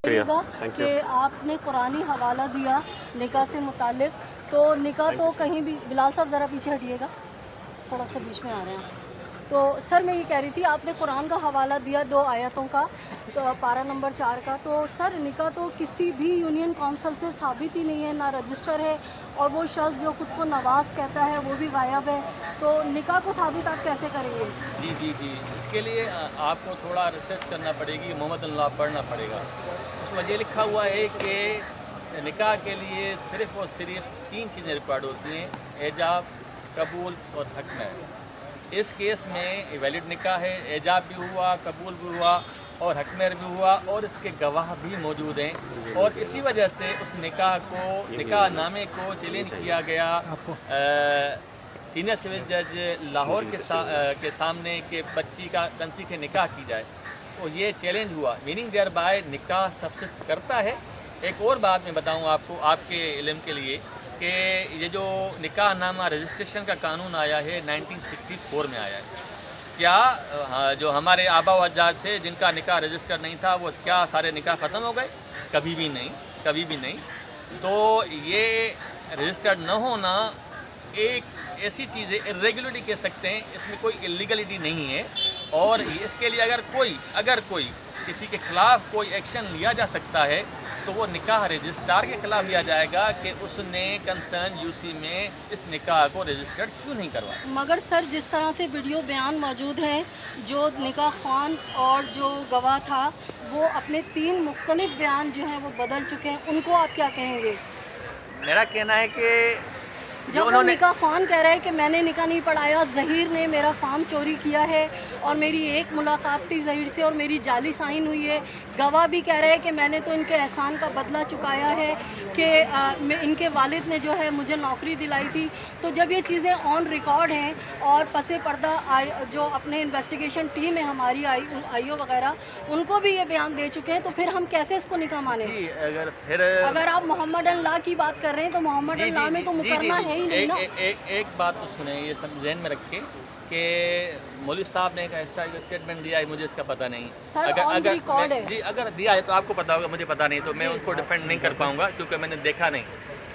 کریے گا کہ آپ نے قرآنی حوالہ دیا نکاح سے متعلق. تو نکاح تو کہیں بھی, بلال صاحب ذرا پیچھے ہٹیے گا, تھوڑا سا بیچ میں آ رہے ہیں. تو سر میں یہ کہہ رہی تھی, آپ نے قرآن کا حوالہ دیا 2 آیتوں کا, تو پارہ نمبر 4 کا. تو سر نکاح تو کسی بھی یونین کونسل سے ثابت ہی نہیں ہے, نہ رجسٹر ہے, اور وہ شخص جو خود کو نواز کہتا ہے وہ بھی غائب ہے. تو نکاح کو ثابت آپ کیسے کریں گے؟ جی اس کے لیے آپ کو تھوڑا ریسرچ کرنا پڑے گی, محمد اللہ پڑھنا پڑے گا. اس میں یہ لکھا ہوا ہے کہ نکاح کے لیے صرف اور صرف 3 چیزیں ریکوائرڈ ہوتی ہیں, ایجاب, قبول اور حق مہر. اس کیس میں ویلڈ نکاح ہے, ایجاب بھی ہوا, قبول بھی ہوا اور حق مہر بھی ہوا, اور اس کے گواہ بھی موجود ہیں. اور اسی وجہ سے اس نکاح نامے کو چیلنج کیا گیا سینئر سول جج لاہور کے سامنے کہ بچی کا کنسی کے نکاح کی جائے. تو یہ چیلنج ہوا, میننگ دیئر بائی نکاح سبسسٹ کرتا ہے. ایک اور بات میں بتاؤں آپ کو, آپ کے علم کے لیے, کہ یہ جو نکاح نامہ رجسٹریشن کا قانون آیا ہے 1964 میں آیا ہے. کیا جو ہمارے آبا و اجداد تھے جن کا نکاح رجسٹر نہیں تھا, وہ کیا سارے نکاح ختم ہو گئے؟ کبھی بھی نہیں. تو یہ رجسٹرڈ نہ ہونا ایک ایسی چیز ہے, ارریگولرٹی کہہ سکتے ہیں, اس میں کوئی اللیگلٹی نہیں ہے. اور اس کے لیے اگر کوئی کسی کے خلاف کوئی ایکشن لیا جا سکتا ہے تو وہ نکاح رجسٹرار کے خلاف لیا جائے گا کہ اس نے کنسرن UC میں اس نکاح کو رجسٹرڈ کیوں نہیں کروایا. مگر سر جس طرح سے ویڈیو بیان موجود ہے, جو نکاح خوان اور جو گواہ تھا وہ اپنے 3 مختلف بیان جو ہیں وہ بدل چکے ہیں, ان کو آپ کیا کہیں گے؟ میرا کہنا ہے کہ جب وہ نکاح خوان کہہ رہا ہے کہ میں نے نکاح نہیں پڑھایا, ظہیر نے میرا فارم چوری کیا ہے اور میری ایک ملاقات تھی ظہیر سے اور میری جعلی سائن ہوئی ہے. گواہ بھی کہہ رہے ہیں کہ میں نے تو ان کے احسان کا بدلہ چکایا ہے کہ ان کے والد نے جو ہے مجھے نوکری دلائی تھی. تو جب یہ چیزیں آن ریکارڈ ہیں اور پس پردہ جو اپنے انویسٹیگیشن ٹیم ہے ہماری IO وغیرہ, ان کو بھی یہ بیان دے چکے ہیں, تو پھر ہم کیسے اس کو نکاح مانیں؟ اگر آپ محمد اللہ کی بات کر رہے ہیں تو محمد اللہ میں تو مقرنہ ہے ہی نہیں نا. ایک بات تو سنیں, یہ سب ذہن میں رکھیں کہ مولوی صاحب نے ایک ایسا اسٹیٹمنٹ دیا ہے, مجھے اس کا پتہ نہیں. اگر دیا ہے تو آپ کو پتا ہوگا, مجھے پتہ نہیں, تو میں ان کو ڈیفینڈ نہیں کر پاؤں گا کیونکہ میں نے دیکھا نہیں.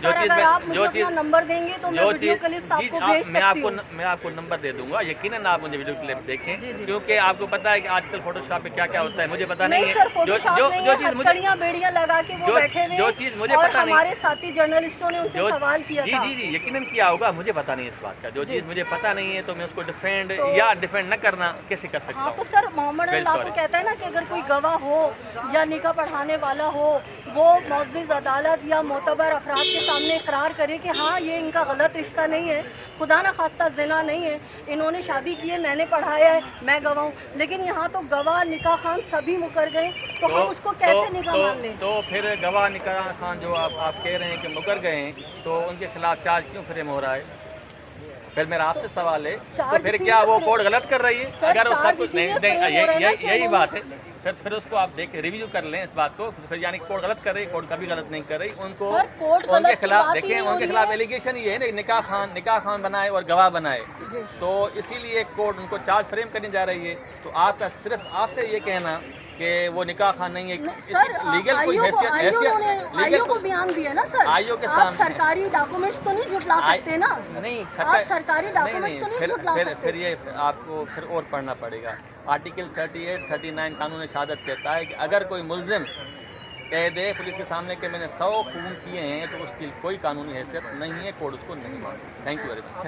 اگر آپ مجھے اپنا نمبر دیں گے تو میں ویڈیو کلپس آپ کو بھیج سکتی ہوں. میں آپ کو نمبر دے دوں گا, یقیناً آپ مجھے ویڈیو کلپ دیکھیں, کیونکہ آپ کو پتا ہے کہ آج کل فوٹو شاپ میں کیا ہوتا ہے, مجھے پتا نہیں ہے. سر فوٹو شاپ نہیں ہے, ہتھکڑیاں بیڑیاں لگا کے وہ بیٹھے ہوئے ہیں, اور ہمارے ساتھی جرنلسٹوں نے ان سے سوال کیا تھا. جی یقیناً کیا ہوگا, مجھے پتا نہیں اس بات کا. جو چیز مجھے پتا نہیں ہے تو میں اس کو ڈیفینڈ یا ڈیفینڈ نہ کرنا کیسے کر سکتا ہوں. ہاں تو سر محمد اللہ تو کہتا ہے نا کہ اگر کوئی گواہ ہو یا نکاح پڑھانے والا ہو, وہ معزز عدالت یا معتبر افراد کے سامنے اقرار کرے کہ ہاں یہ ان کا غلط رشتہ نہیں ہے, خدا نہ خواستہ زنا نہیں ہے, انہوں نے شادی کی ہے, میں نے پڑھایا ہے, میں گواہ ہوں. لیکن یہاں تو گواہ نکاح خوان سبھی مکر گئے, تو ہم اس کو کیسے نکاح مان لیں؟ تو پھر گواہ نکاح خوان جو آپ کہہ رہے ہیں کہ مکر گئے ہیں, تو ان کے خلاف چارج کیوں فریم ہو رہا ہے؟ پھر میرا آپ سے سوال ہے, تو پھر کیا وہ کورٹ غلط کر رہی ہے؟ اگر یہی بات ہے, پھر اس کو آپ ریویو کر لیں اس بات کو. پھر یعنی کورٹ غلط کر رہی, کورٹ کبھی غلط نہیں کر رہی. ان کے خلاف دیکھیں, ان کے خلاف ایلیگیشن یہ ہے نا, نکاح خوان بنائے اور گواہ بنائے, تو اسی لیے کورٹ ان کو چارج فریم کرنے جا رہی ہے. تو آپ کا صرف آپ سے یہ کہنا کہ وہ نکاح خوان نہیں ہے, لیگل کوئی حیثیت کو بیان دیا نا سر, آپ سرکاری ڈاکومنٹس تو نہیں جھٹلا سکتے نا. نہیں, آپ سرکاری ڈاکومنٹس تو نہیں جھٹلا سکتے. پھر یہ آپ کو پھر اور پڑھنا پڑے گا. آرٹیکل 38 39 قانون شہادت کہتا ہے کہ اگر کوئی ملزم کہہ دے پولیس کے سامنے کہ میں نے 100 خون کیے ہیں, تو اس کی کوئی قانونی حیثیت نہیں ہے, کورٹ اس کو نہیں مانتا. Thank you very much.